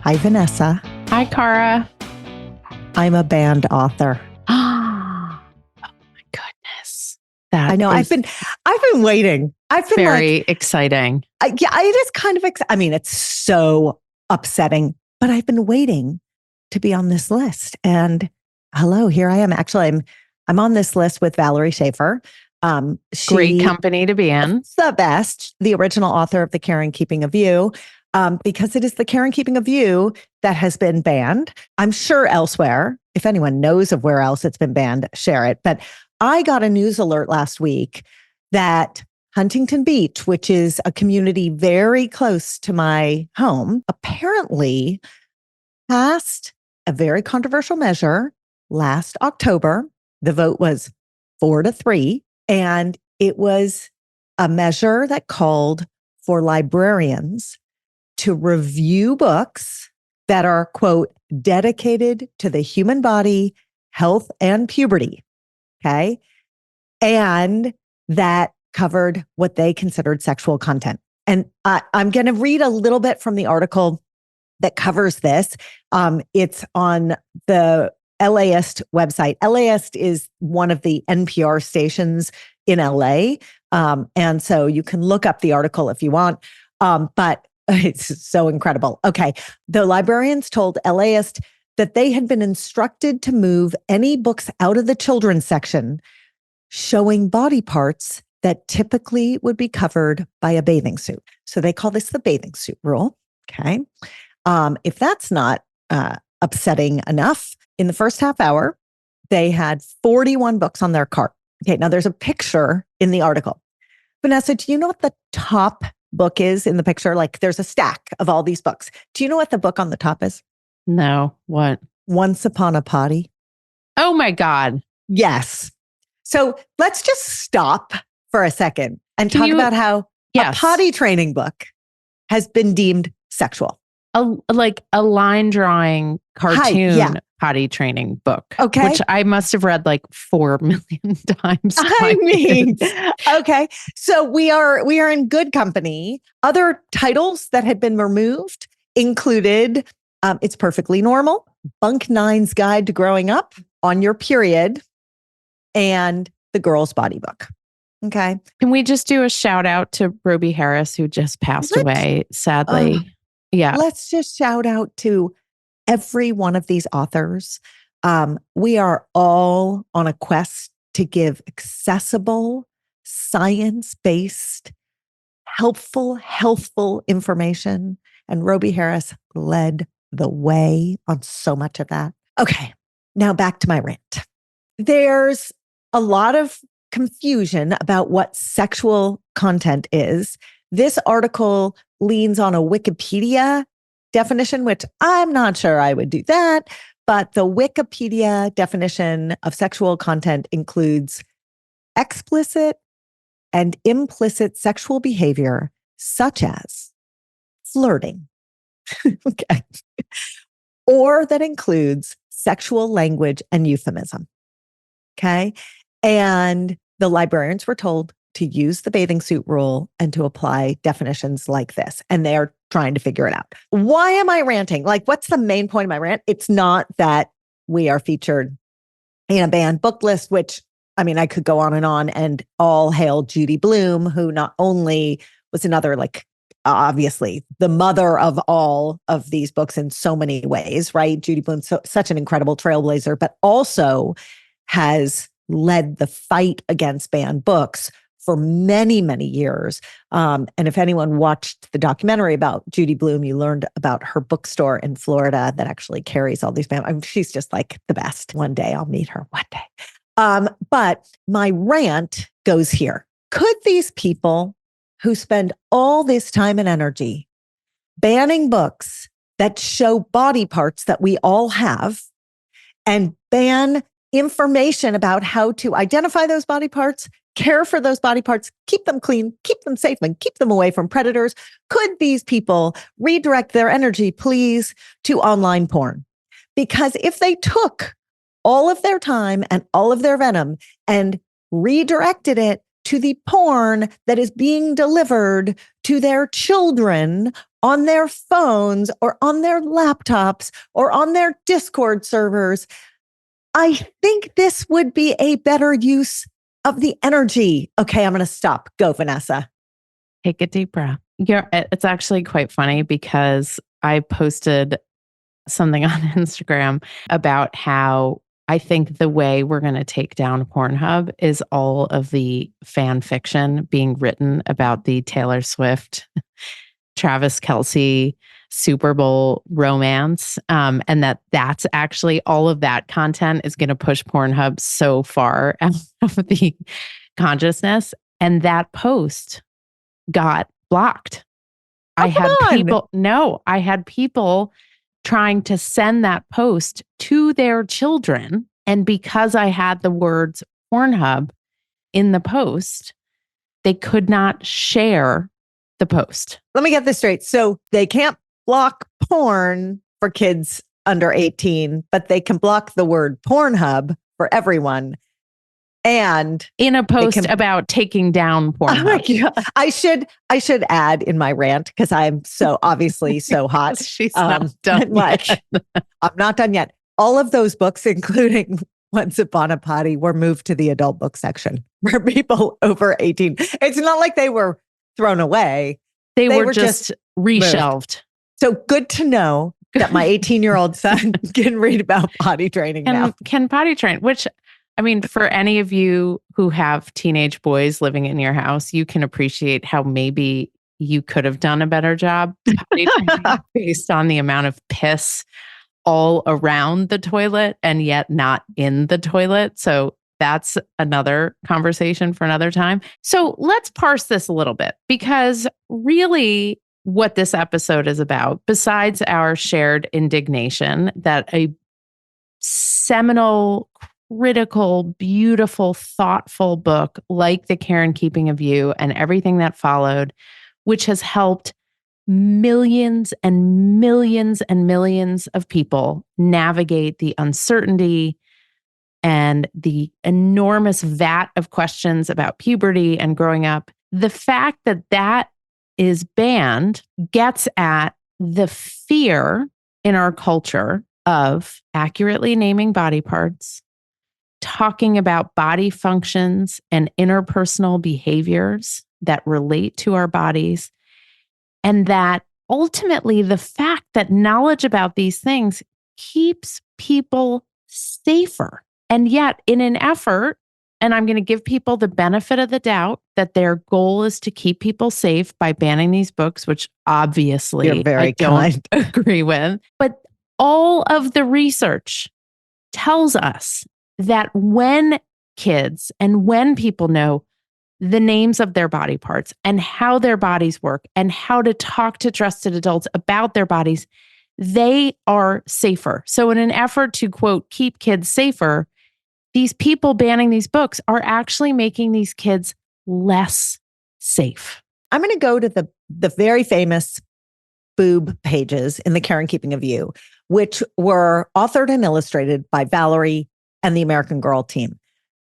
Hi, Vanessa. Hi, Cara. I'm a banned author. Oh my goodness. I know. I've been waiting. I've been very exciting. Yeah, it is kind of, it's so upsetting, but I've been waiting to be on this list. And hello, here I am. Actually, I'm on this list with Valerie Schaefer. Great company to be in. The best, the original author of The Care and Keeping of You, because it is The Care and Keeping of You that has been banned. I'm sure elsewhere, if anyone knows of where else it's been banned, share it. But I got a news alert last week that Huntington Beach, which is a community very close to my home, apparently passed a very controversial measure last October. The vote was 4-3. And it was a measure that called for librarians to review books that are, quote, dedicated to the human body, health, and puberty. Okay. And that covered what they considered sexual content. And I'm going to read a little bit from the article that covers this. It's on the LAist website. LAist is one of the NPR stations in LA. And so you can look up the article if you want. But it's so incredible. Okay. The librarians told LAist that they had been instructed to move any books out of the children's section showing body parts that typically would be covered by a bathing suit. So they call this the bathing suit rule. Okay. If that's not upsetting enough, in the first half hour, they had 41 books on their cart. Okay, now there's a picture in the article. Vanessa, do you know what the top book is in the picture? Like there's a stack of all these books. Do you know what the book on the top is? No, what? Once Upon a Potty. Oh my God. Yes. So let's just stop for a second and talk about how a potty training book has been deemed sexual. Like a line drawing cartoon potty training book. Okay. Which I must have read like 4 million times. Okay. So we are in good company. Other titles that had been removed included It's Perfectly Normal, Bunk Nine's Guide to Growing Up, On Your Period, and The Girl's Body Book. Okay. Can we just do a shout out to Roby Harris, who just passed away, sadly? Yeah. Let's just shout out to every one of these authors. We are all on a quest to give accessible, science-based, helpful, healthful information. And Roby Harris led the way on so much of that. Okay, now back to my rant. There's a lot of confusion about what sexual content is. This article leans on a Wikipedia definition, which I'm not sure I would do that, but the Wikipedia definition of sexual content includes explicit and implicit sexual behavior, such as flirting, okay, or that includes sexual language and euphemism, okay? And the librarians were told to use the bathing suit rule and to apply definitions like this. And they're trying to figure it out. Why am I ranting? Like, what's the main point of my rant? It's not that we are featured in a banned book list, which, I could go on, and all hail Judy Blume, who not only was another, obviously the mother of all of these books in so many ways, right? Judy Blume, such an incredible trailblazer, but also has led the fight against banned books for many, many years. And if anyone watched the documentary about Judy Blume, you learned about her bookstore in Florida that actually carries all these banned. She's just like the best. One day I'll meet her, one day. But my rant goes here. Could these people who spend all this time and energy banning books that show body parts that we all have and ban information about how to identify those body parts, care for those body parts, keep them clean, keep them safe, and keep them away from predators? Could these people redirect their energy, please, to online porn? Because if they took all of their time and all of their venom and redirected it to the porn that is being delivered to their children on their phones or on their laptops or on their Discord servers. I think this would be a better use of the energy. Okay, I'm going to stop. Go, Vanessa. Take a deep breath. It's actually quite funny because I posted something on Instagram about how I think the way we're going to take down Pornhub is all of the fan fiction being written about the Taylor Swift, Travis Kelce Super Bowl romance. And that's actually all of that content is going to push Pornhub so far out of the consciousness. And that post got blocked. I had people trying to send that post to their children. And because I had the words Pornhub in the post, they could not share the post. Let me get this straight. So they can't block porn for kids under 18, but they can block the word Pornhub for everyone. And in a post about taking down Pornhub. Oh my God. I should add in my rant, because I'm so obviously so hot. She's not done yet. I'm not done yet. All of those books, including Once Upon a Potty, were moved to the adult book section for people over 18. It's not like they were thrown away. They were just reshelved. Moved. So good to know that my 18-year-old son can read about potty training now. Can potty train, which, I mean, for any of you who have teenage boys living in your house, you can appreciate how maybe you could have done a better job potty training based on the amount of piss all around the toilet and yet not in the toilet. So that's another conversation for another time. So let's parse this a little bit, because really what this episode is about, besides our shared indignation that a seminal, critical, beautiful, thoughtful book like The Care and Keeping of You and everything that followed, which has helped millions and millions and millions of people navigate the uncertainty and the enormous vat of questions about puberty and growing up. The fact that that is banned gets at the fear in our culture of accurately naming body parts, talking about body functions and interpersonal behaviors that relate to our bodies, and that ultimately the fact that knowledge about these things keeps people safer. And yet, in an effort, and I'm going to give people the benefit of the doubt that their goal is to keep people safe by banning these books, which obviously I don't agree with. But all of the research tells us that when kids and when people know the names of their body parts and how their bodies work and how to talk to trusted adults about their bodies, they are safer. So in an effort to, quote, keep kids safer, these people banning these books are actually making these kids less safe. I'm going to go to the very famous boob pages in The Care and Keeping of You, which were authored and illustrated by Valerie and the American Girl team.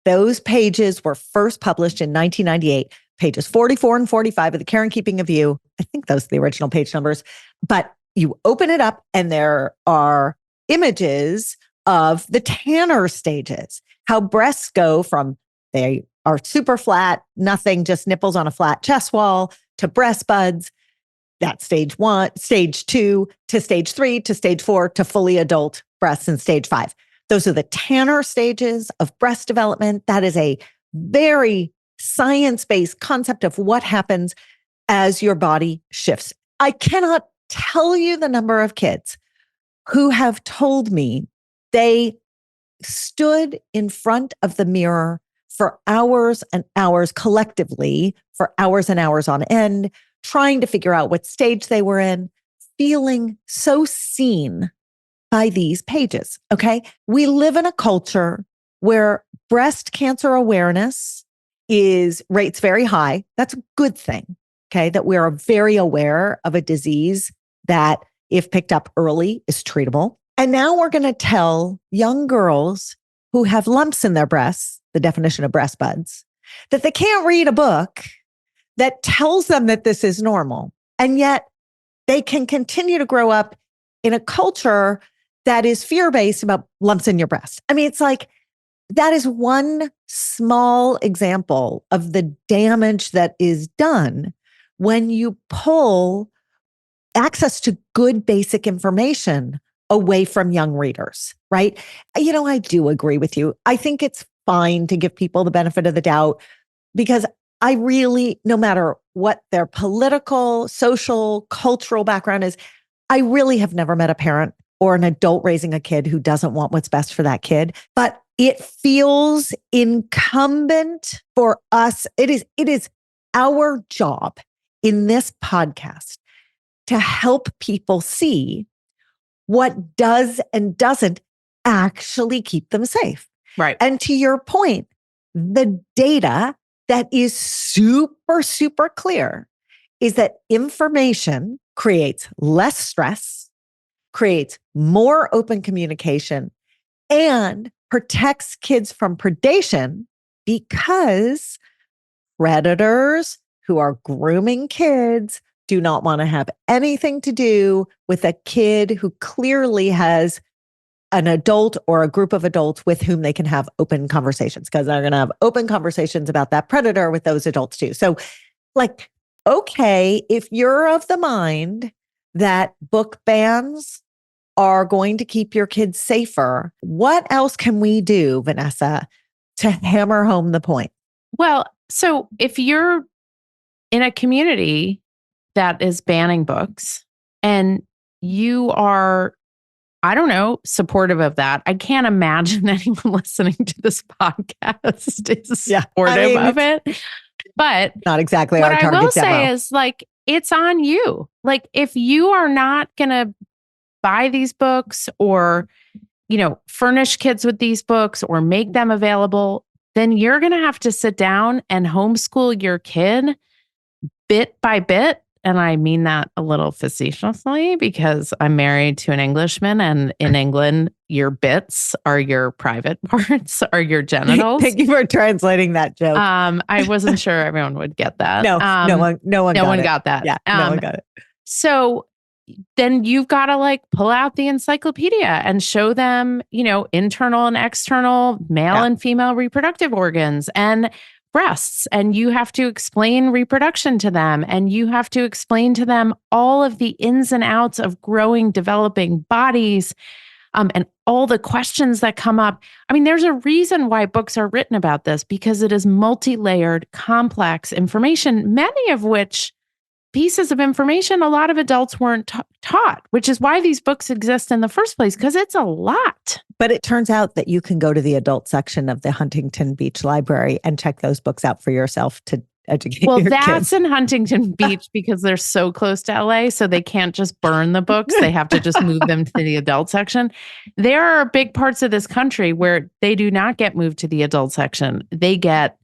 Those pages were first published in 1998, pages 44 and 45 of The Care and Keeping of You. I think those are the original page numbers. But you open it up and there are images of the Tanner stages, how breasts go from they are super flat, nothing, just nipples on a flat chest wall, to breast buds. That's stage 1, stage 2, to stage 3, to stage 4, to fully adult breasts in stage 5. Those are the Tanner stages of breast development. That is a very science-based concept of what happens as your body shifts. I cannot tell you the number of kids who have told me they stood in front of the mirror for hours and hours collectively, for hours and hours on end, trying to figure out what stage they were in, feeling so seen by these pages. Okay. We live in a culture where breast cancer awareness rates very high. That's a good thing. Okay. That we are very aware of a disease that, if picked up early, is treatable. And now we're going to tell young girls who have lumps in their breasts, the definition of breast buds, that they can't read a book that tells them that this is normal. And yet they can continue to grow up in a culture that is fear-based about lumps in your breast. I mean, it's like, that is one small example of the damage that is done when you pull access to good basic information away from young readers, right? I do agree with you. I think it's fine to give people the benefit of the doubt because I really, no matter what their political, social, cultural background is, I really have never met a parent or an adult raising a kid who doesn't want what's best for that kid. But it feels incumbent for us. It is our job in this podcast to help people see what does and doesn't actually keep them safe. Right. And to your point, the data that is super, super clear is that information creates less stress, creates more open communication, and protects kids from predation because predators who are grooming kids do not want to have anything to do with a kid who clearly has an adult or a group of adults with whom they can have open conversations because they're going to have open conversations about that predator with those adults too. So okay, if you're of the mind that book bans are going to keep your kids safer, what else can we do, Vanessa, to hammer home the point? Well, so if you're in a community that is banning books and you are, I don't know, supportive of that, I can't imagine anyone listening to this podcast is supportive of it. But not exactly what our target I will demo. say is it's on you. If you are not going to buy these books or, furnish kids with these books or make them available, then you're going to have to sit down and homeschool your kid bit by bit. And I mean that a little facetiously because I'm married to an Englishman, and in England, your bits are your private parts, are your genitals. Thank you for translating that joke. I wasn't sure everyone would get that. No one got that. Yeah, no one got it. So then you've got to pull out the encyclopedia and show them, internal and external male and female reproductive organs and breasts. And you have to explain reproduction to them. And you have to explain to them all of the ins and outs of growing, developing bodies, and all the questions that come up. I mean, there's a reason why books are written about this, because it is multi-layered, complex information, many of which pieces of information a lot of adults weren't taught, which is why these books exist in the first place, because it's a lot. But it turns out that you can go to the adult section of the Huntington Beach Library and check those books out for yourself to educate your kids. Well, that's in Huntington Beach because they're so close to LA, so they can't just burn the books. They have to just move them to the adult section. There are big parts of this country where they do not get moved to the adult section. They get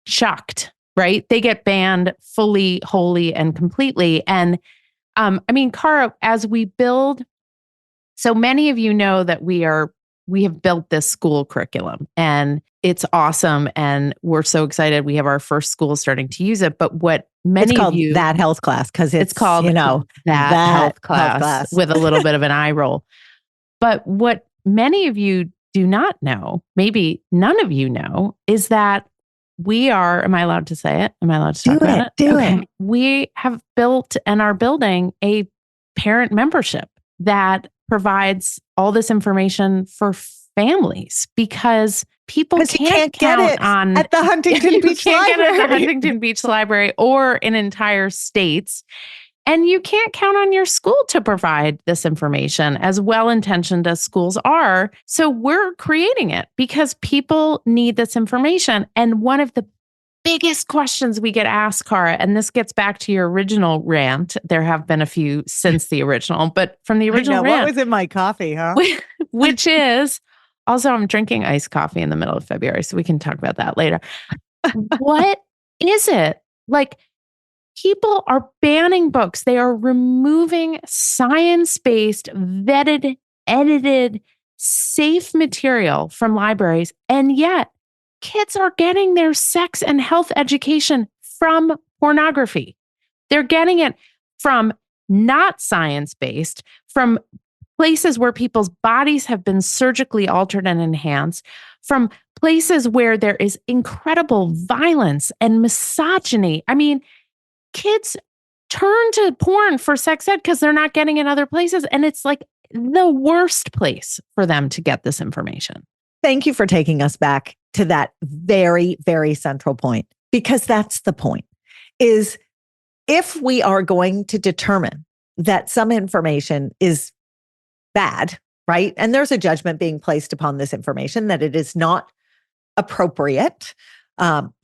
shocked. Right? They get banned fully, wholly, and completely. And Cara, as we build, so many of you know that we have built this school curriculum and it's awesome. And we're so excited. We have our first school starting to use it. But what many of you... that health class, because it's called, that health class with a little bit of an eye roll. But what many of you do not know, maybe none of you know, is that we are, am I allowed to say it? Am I allowed to talk about it? Do it. We have built and are building a parent membership that provides all this information for families because people can't get it on at the Huntington Beach Library. Get it at the Huntington Beach Library or in entire states. And you can't count on your school to provide this information, as well-intentioned as schools are. So we're creating it because people need this information. And one of the biggest questions we get asked, Cara, and this gets back to your original rant. There have been a few since the original, but from the original rant. What was in my coffee, huh? Which is, also I'm drinking iced coffee in the middle of February, so we can talk about that later. What is it? People are banning books. They are removing science-based, vetted, edited, safe material from libraries. And yet kids are getting their sex and health education from pornography. They're getting it from not science-based, from places where people's bodies have been surgically altered and enhanced, from places where there is incredible violence and misogyny. I mean, kids turn to porn for sex ed because they're not getting it other places. And it's like the worst place for them to get this information. Thank you for taking us back to that very, very central point, because that's the point, is if we are going to determine that some information is bad, right? And there's a judgment being placed upon this information that it is not appropriate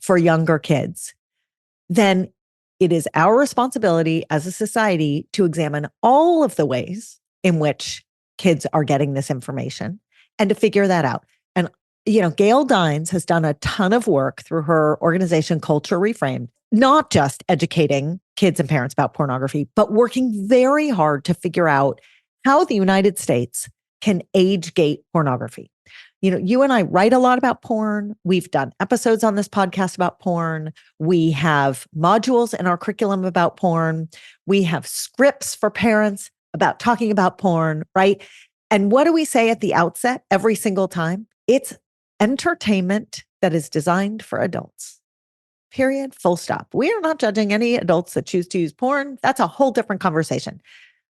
for younger kids, then it is our responsibility as a society to examine all of the ways in which kids are getting this information and to figure that out. And, Gail Dines has done a ton of work through her organization, Culture Reframed, not just educating kids and parents about pornography, but working very hard to figure out how the United States can age gate pornography. You and I write a lot about porn. We've done episodes on this podcast about porn. We have modules in our curriculum about porn. We have scripts for parents about talking about porn, right? And what do we say at the outset every single time? It's entertainment that is designed for adults. Period. Full stop. We are not judging any adults that choose to use porn. That's a whole different conversation.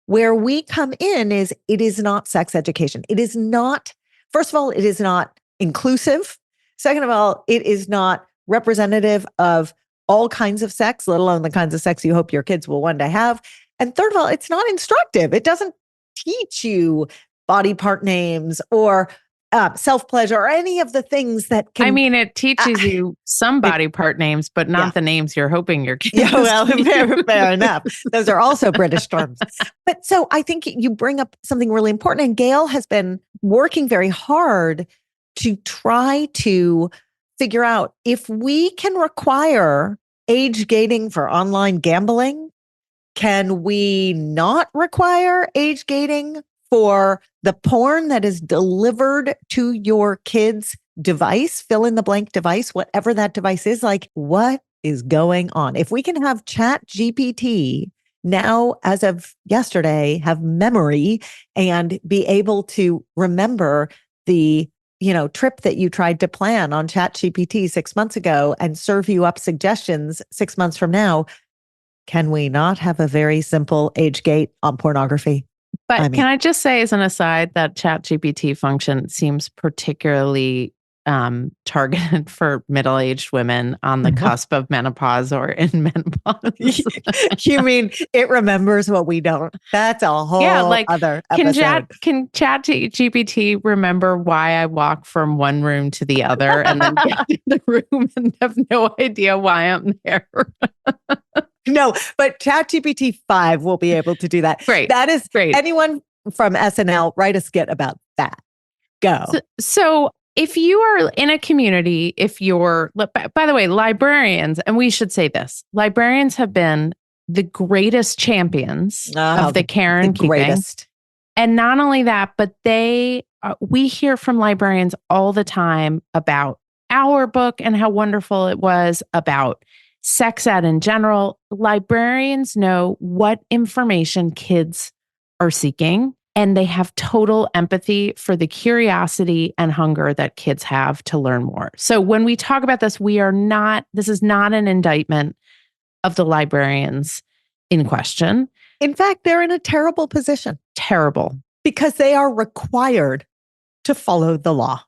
Where we come in is it is not sex education. It is not, first of all, it is not inclusive. Second of all, it is not representative of all kinds of sex, let alone the kinds of sex you hope your kids will one day have. And third of all, it's not instructive. It doesn't teach you body part names or self-pleasure or any of the things that can... I mean, it teaches you some body part names, but not the names you're hoping your kids... Yeah, well, fair enough. Those are also British terms. But so I think you bring up something really important. And Gail has been working very hard to try to figure out if we can require age gating for online gambling, can we not require age gating for the porn that is delivered to your kid's device, fill in the blank device, whatever that device is? Like, what is going on? If we can have Chat GPT now, as of yesterday, have memory and be able to remember the trip that you tried to plan on Chat GPT 6 months ago and serve you up suggestions 6 months from now, can we not have a very simple age gate on pornography? But can I just say as an aside that ChatGPT function seems particularly targeted for middle-aged women on the cusp of menopause or in menopause. You mean it remembers what we don't? That's a whole other episode. Can ChatGPT remember why I walk from one room to the other and then get in the room and have no idea why I'm there? No, but ChatGPT 5 will be able to do that. Great. That is great. Anyone from SNL, write a skit about that. Go. So if you are in a community, by the way, librarians, and we should say this, librarians have been the greatest champions of the care and keeping. Greatest. And not only that, but we hear from librarians all the time about our book and how wonderful it was, about sex ed in general. Librarians know what information kids are seeking, and they have total empathy for the curiosity and hunger that kids have to learn more. So when we talk about this, this is not an indictment of the librarians in question. In fact, they're in a terrible position. Terrible. Because they are required to follow the law.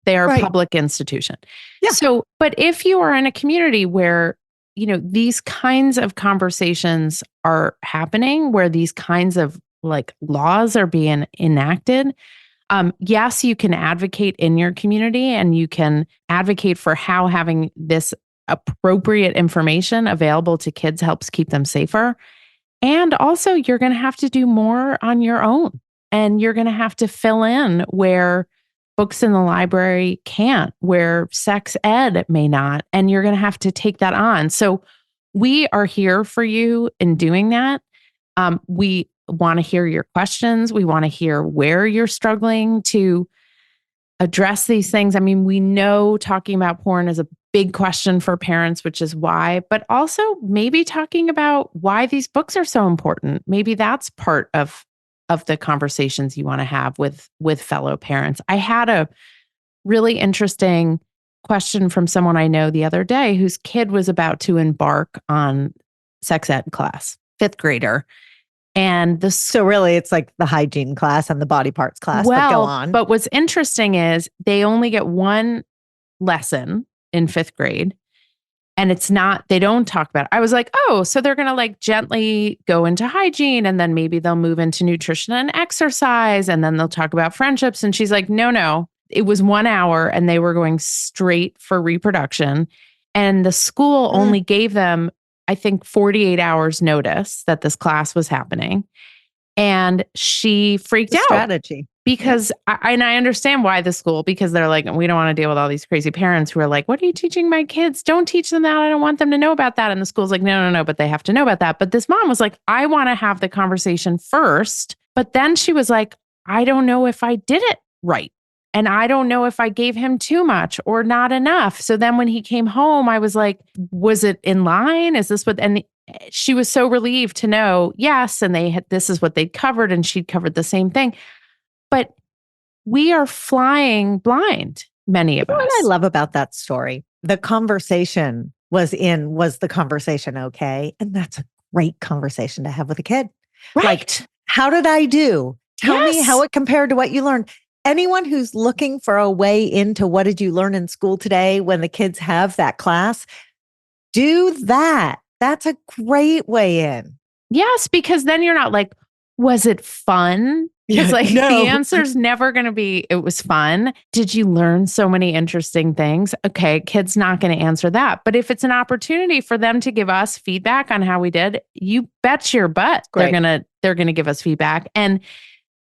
They are a public institution. Yeah. So, but if you are in a community where, these kinds of conversations are happening, where these kinds of laws are being enacted, yes, you can advocate in your community and you can advocate for how having this appropriate information available to kids helps keep them safer. And also you're going to have to do more on your own, and you're going to have to fill in where books in the library can't, where sex ed may not, and you're going to have to take that on. So we are here for you in doing that. We want to hear your questions. We want to hear where you're struggling to address these things. I mean, we know talking about porn is a big question for parents, which is why, but also maybe talking about why these books are so important. Maybe that's part of the conversations you want to have with fellow parents. I had a really interesting question from someone I know the other day whose kid was about to embark on sex ed class, fifth grader. And So really it's like the hygiene class and the body parts class, but go on. But what's interesting is they only get one lesson in fifth grade. And they don't talk about it. I was like, oh, so they're going to like gently go into hygiene and then maybe they'll move into nutrition and exercise and then they'll talk about friendships. And she's like, no, it was 1 hour and they were going straight for reproduction. And the school only gave them, I think, 48 hours notice that this class was happening. And she freaked out. Strategy. Because I understand why the school, because they're like, we don't want to deal with all these crazy parents who are like, what are you teaching my kids? Don't teach them that. I don't want them to know about that. And the school's like, no, but they have to know about that. But this mom was like, I want to have the conversation first. But then she was like, I don't know if I did it right. And I don't know if I gave him too much or not enough. So then when he came home, I was like, was it in line? Is this what, and she was so relieved to know, yes. And this is what they'd covered and she'd covered the same thing. But we are flying blind, many of us. What I love about that story, the conversation was the conversation okay? And that's a great conversation to have with a kid. Right. Like, how did I do? Tell me how it compared to what you learned. Anyone who's looking for a way into what did you learn in school today when the kids have that class, do that. That's a great way in. Yes, because then you're not like, was it fun? Because the answer's never going to be, it was fun. Did you learn so many interesting things? Okay, kid's not going to answer that. But if it's an opportunity for them to give us feedback on how we did, you bet your butt they're going to give us feedback. And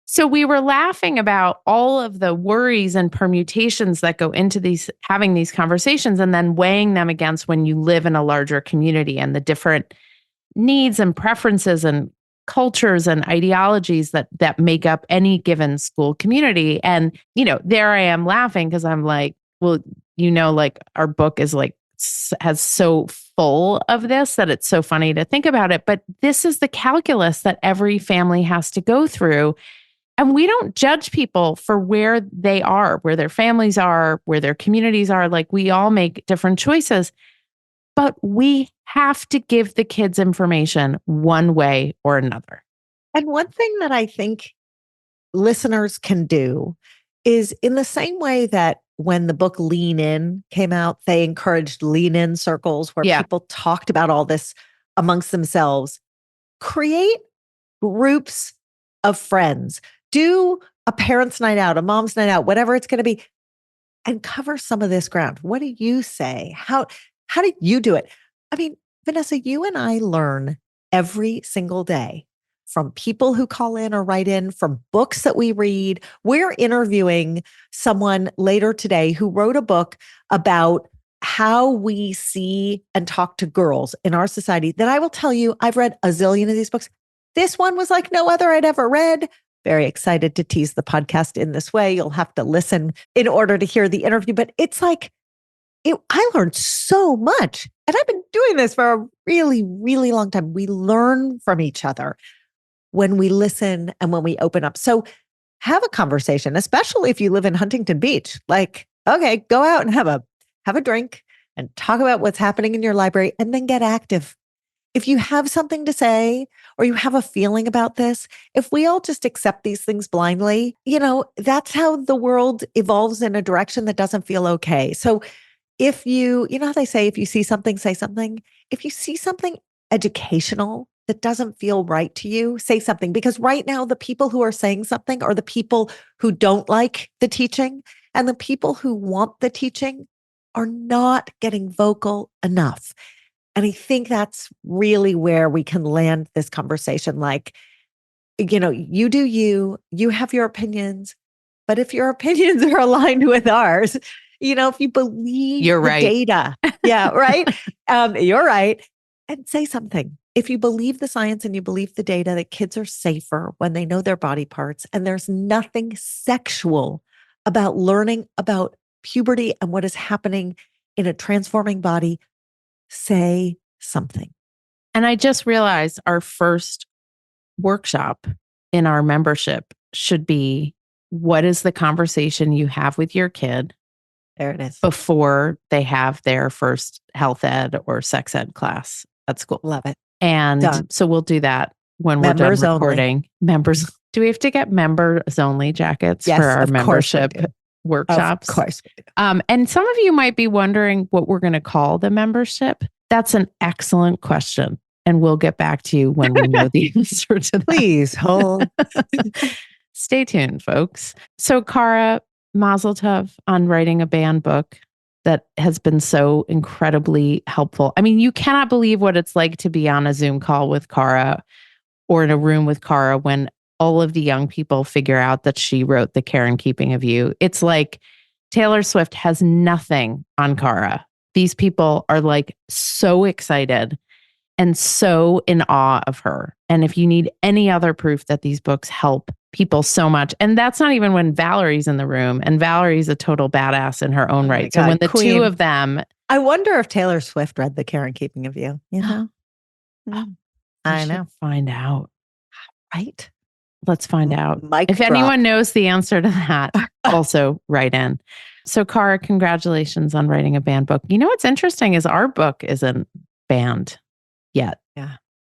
so we were laughing about all of the worries and permutations that go into having these conversations and then weighing them against when you live in a larger community and the different needs and preferences and cultures and ideologies that make up any given school community. And, there I am laughing because I'm like, well, like our book is like, has so full of this that it's so funny to think about it. But this is the calculus that every family has to go through. And we don't judge people for where they are, where their families are, where their communities are. Like we all make different choices. But we have to give the kids information one way or another. And one thing that I think listeners can do is in the same way that when the book Lean In came out, they encouraged lean in circles where people talked about all this amongst themselves. Create groups of friends. Do a parent's night out, a mom's night out, whatever it's going to be, and cover some of this ground. What do you say? How did you do it? I mean, Vanessa, you and I learn every single day from people who call in or write in, from books that we read. We're interviewing someone later today who wrote a book about how we see and talk to girls in our society that I will tell you, I've read a zillion of these books. This one was like no other I'd ever read. Very excited to tease the podcast in this way. You'll have to listen in order to hear the interview, but it's like, I learned so much. And I've been doing this for a really, really long time. We learn from each other when we listen and when we open up. So have a conversation, especially if you live in Huntington Beach. Like, okay, go out and have a drink and talk about what's happening in your library and then get active. If you have something to say or you have a feeling about this, if we all just accept these things blindly, that's how the world evolves in a direction that doesn't feel okay. So if you know how they say, if you see something, say something. If you see something educational that doesn't feel right to you, say something. Because right now, the people who are saying something are the people who don't like the teaching, and the people who want the teaching are not getting vocal enough. And I think that's really where we can land this conversation. Like, you do you have your opinions, but if your opinions are aligned with ours, if you believe you're the right. data, yeah, right. You're right. And say something. If you believe the science and you believe the data that kids are safer when they know their body parts, and there's nothing sexual about learning about puberty and what is happening in a transforming body, say something. And I just realized our first workshop in our membership should be, what is the conversation you have with your kid There it is. before they have their first health ed or sex ed class at school? Love it. And Done. so we'll do that when Members we're done only. recording. Members. Do we have to get members only jackets Yes, for our of course we membership do. workshops? Of course we do. And some of you might be wondering what we're going to call the membership. That's an excellent question. And we'll get back to you when we know the answer to that. Please hold. Stay tuned, folks. So, Cara, mazel tov on writing a banned book that has been so incredibly helpful. I mean, you cannot believe what it's like to be on a Zoom call with Cara or in a room with Cara when all of the young people figure out that she wrote The Care and Keeping of You. It's like Taylor Swift has nothing on Cara. These people are like so excited and so in awe of her. And if you need any other proof that these books help people so much, and that's not even when Valerie's in the room, and Valerie's a total badass in her own right. So when the Queen. two of them, I wonder if Taylor Swift read The Care and Keeping of You. You know? I know. Find out. Right? Let's find out. Mic If drop. anyone knows the answer to that, also write in. So, Cara, congratulations on writing a banned book. You know what's interesting is our book isn't banned yet.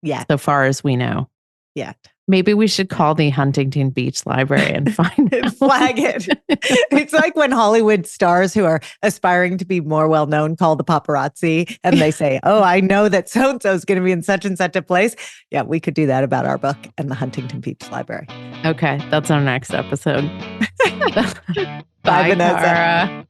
Yeah. So far as we know. Yet. Maybe we should call the Huntington Beach Library and find out. Flag it. It's like when Hollywood stars who are aspiring to be more well-known call the paparazzi and they say, oh, I know that so-and-so is going to be in such and such a place. Yeah, we could do that about our book and the Huntington Beach Library. Okay, that's our next episode. Bye, Vanessa. Cara.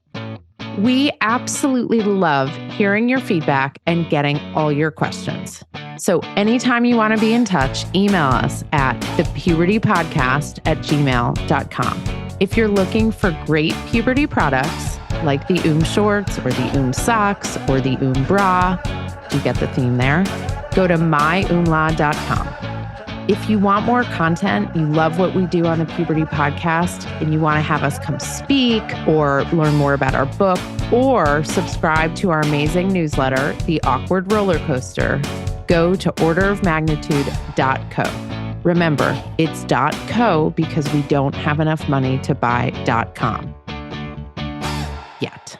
We absolutely love hearing your feedback and getting all your questions. So anytime you want to be in touch, email us at thepubertypodcast@gmail.com. If you're looking for great puberty products like the shorts or the socks or the bra, you get the theme there, go to myumla.com. If you want more content, you love what we do on the Puberty Podcast, and you want to have us come speak or learn more about our book or subscribe to our amazing newsletter, The Awkward Roller Coaster, go to orderofmagnitude.co. Remember, it's .co because we don't have enough money to buy .com yet.